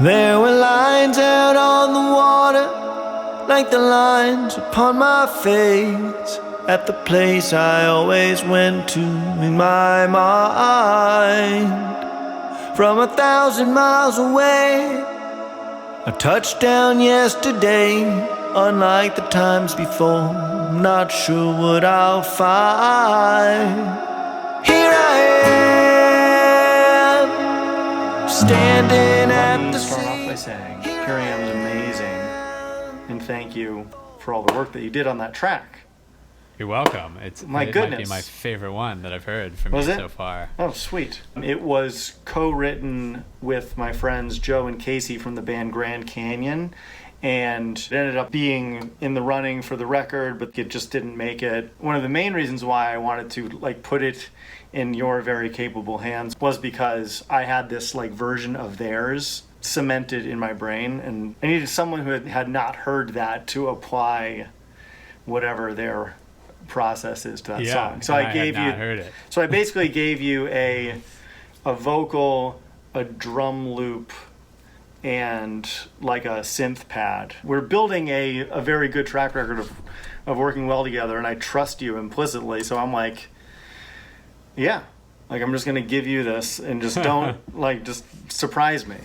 There were lines out on the water, like the lines upon my face, at the place I always went to in my mind. From 1,000 miles away, I touched down yesterday. Unlike the times before, I'm not sure what I'll find. Here I am, standing at the sea. Start off by saying, Purium is amazing, and thank you for all the work that you did on that track. You're welcome. It might be my favorite one that I've heard from you so far. Oh, sweet. It was co-written with my friends Joe and Casey from the band Grand Canyon, and it ended up being in the running for the record, but it just didn't make it. One of the main reasons why I wanted to put it in your very capable hands was because I had this version of theirs cemented in my brain, and I needed someone who had not heard that to apply whatever their process is to that song. So I basically gave you a vocal, a drum loop, and a synth pad. We're building a very good track record of working well together, and I trust you implicitly, so I'm I'm just gonna give you this and just don't just surprise me.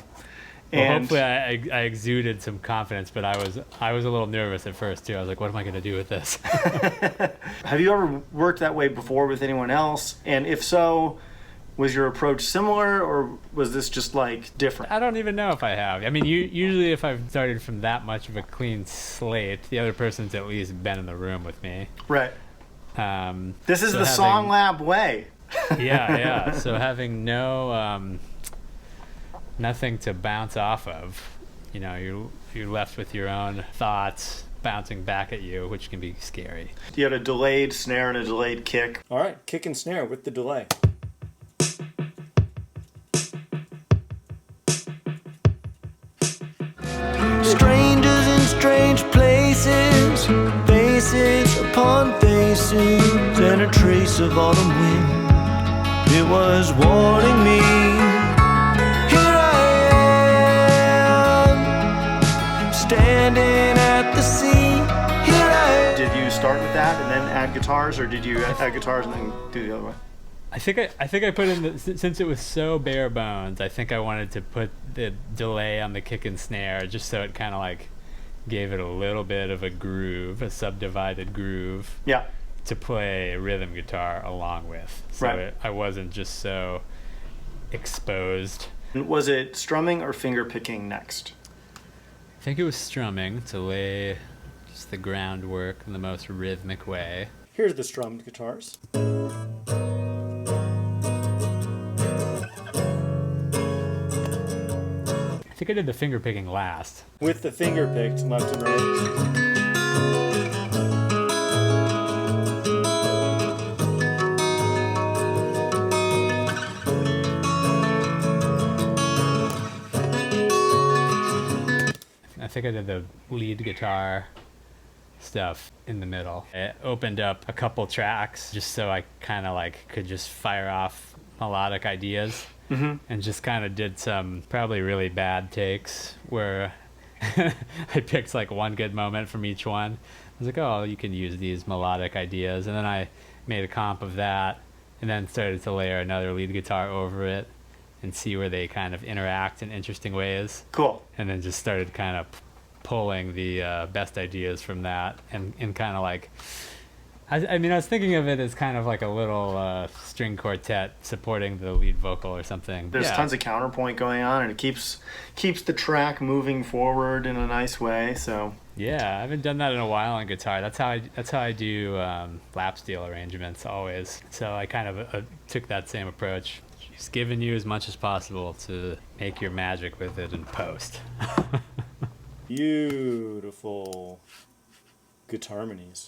Well, hopefully I exuded some confidence, but I was a little nervous at first too. I was like, what am I going to do with this? Have you ever worked that way before with anyone else? And if so, was your approach similar, or was this just different? I don't even know if I have. I mean, usually if I've started from that much of a clean slate, the other person's at least been in the room with me. Right. This is the Song Lab way. Yeah. So having nothing to bounce off of, you're left with your own thoughts bouncing back at you, which can be scary. You had a delayed snare and a delayed kick. All right, kick and snare with the delay. Strangers in strange places, faces upon faces, and a trace of autumn wind. It was warning me. Standing at the sea, here I am. Did you start with that and then add guitars, or did you add guitars and then do the other way? I think I put in since it was so bare bones, I think I wanted to put the delay on the kick and snare just so it kind of gave it a little bit of a groove, a subdivided groove. Yeah. To play rhythm guitar along with. So I wasn't just so exposed. Was it strumming or finger picking next? I think it was strumming to lay just the groundwork in the most rhythmic way. Here's the strummed guitars. I think I did the finger picking last. With the finger picked left and right. I think I did the lead guitar stuff in the middle. It opened up a couple tracks just so I kind of could just fire off melodic ideas, and just kind of did some probably really bad takes where I picked one good moment from each one. I was like, oh, you can use these melodic ideas, and then I made a comp of that and then started to layer another lead guitar over it and see where they kind of interact in interesting ways. Cool. And then just started kind of pulling the best ideas from that, and kind of I was thinking of it as kind of a little string quartet supporting the lead vocal or something. There's tons of counterpoint going on, and it keeps the track moving forward in a nice way. So yeah, I haven't done that in a while on guitar. That's how I do lap steel arrangements always. So I kind of took that same approach. Just giving you as much as possible to make your magic with it in post. Beautiful guitar harmonies.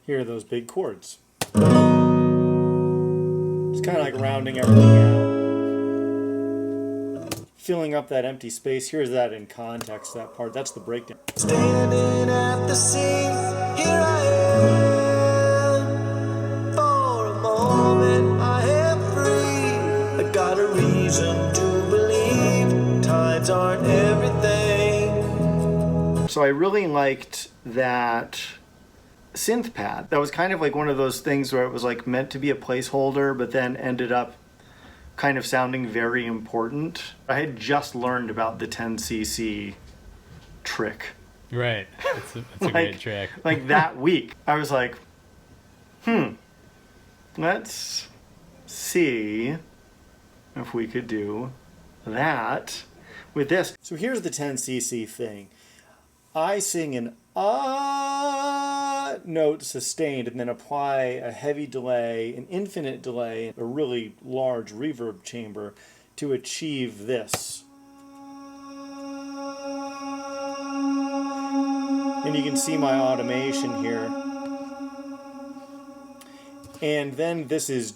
Here are those big chords. It's kind of rounding everything out. filling up that empty space. Here's that in context, that part. That's the breakdown. Standing at the sea, here I am. For a moment I am free. I got a reason to believe tides aren't everything. So I really liked that synth pad. That was kind of like one of those things where it was like meant to be a placeholder, but then ended up kind of sounding very important. I had just learned about the 10cc trick. Right. It's a great trick. Like that week, I was like, let's see if we could do that with this. So here's the 10cc thing. I sing an note sustained and then apply a heavy delay, an infinite delay, a really large reverb chamber to achieve this. And you can see my automation here. And then this is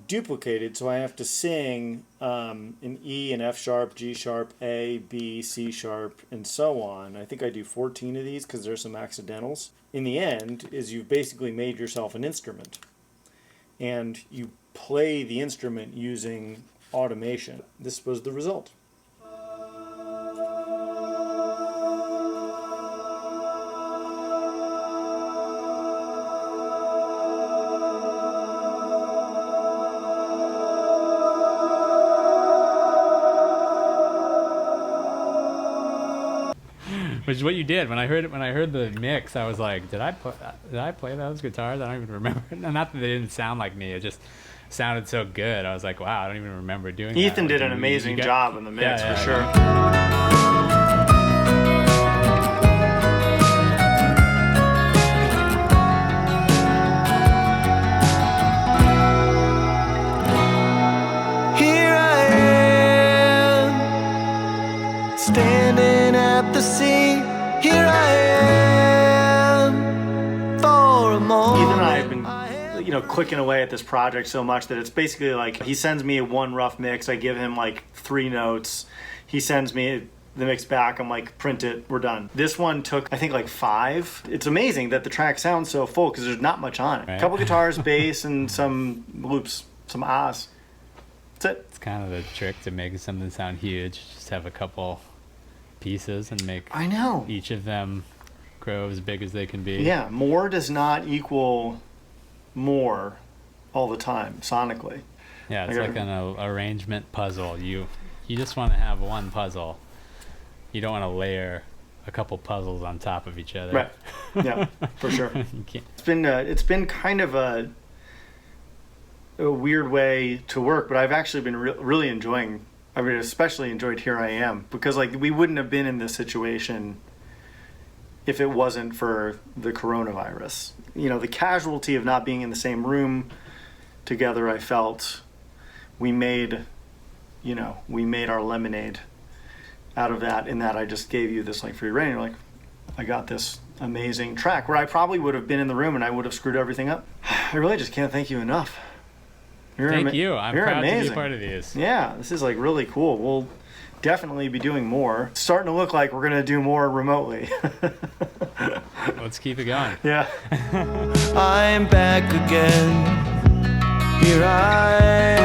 duplicated, so I have to sing an E, an F sharp, G sharp, A, B, C sharp, and so on. I think I do 14 of these because there's some accidentals. In the end, is you've basically made yourself an instrument. And you play the instrument using automation. This was the result. Which is what you did. When I heard the mix, I was like, did I play those guitars? I don't even remember. Not that they didn't sound like me. It just sounded so good. I was like, wow, I don't even remember doing that. Ethan did an amazing job in the mix, for sure. Here I am, standing at the sea. Here I am, for a moment. Ethan and I have been, clicking away at this project so much that it's basically like he sends me one rough mix. I give him like 3 notes. He sends me the mix back. I'm like, print it. We're done. This one took, I think, like 5. It's amazing that the track sounds so full because there's not much on it. Right. A couple guitars, bass, and some loops, some ahs. That's it. It's kind of the trick to make something sound huge. Just have a couple pieces and make each of them grow as big as they can be. Yeah, more does not equal more all the time sonically. Yeah, it's like an arrangement puzzle. You just want to have one puzzle. You don't want to layer a couple puzzles on top of each other. Right. Yeah, for sure. It's been kind of a weird way to work, but I've actually been really enjoying. I mean, especially enjoyed Here I Am, because like we wouldn't have been in this situation if it wasn't for the coronavirus. The casualty of not being in the same room together, I felt we made our lemonade out of that, in that I just gave you this like free rein. You're like, I got this amazing track where I probably would have been in the room and I would have screwed everything up. I really just can't thank you enough. Thank you. I'm proud amazing. to be a part of these. Yeah, this is like really cool. We'll definitely be doing more. It's starting to look like we're going to do more remotely. Let's keep it going. Yeah. I'm back again. Here I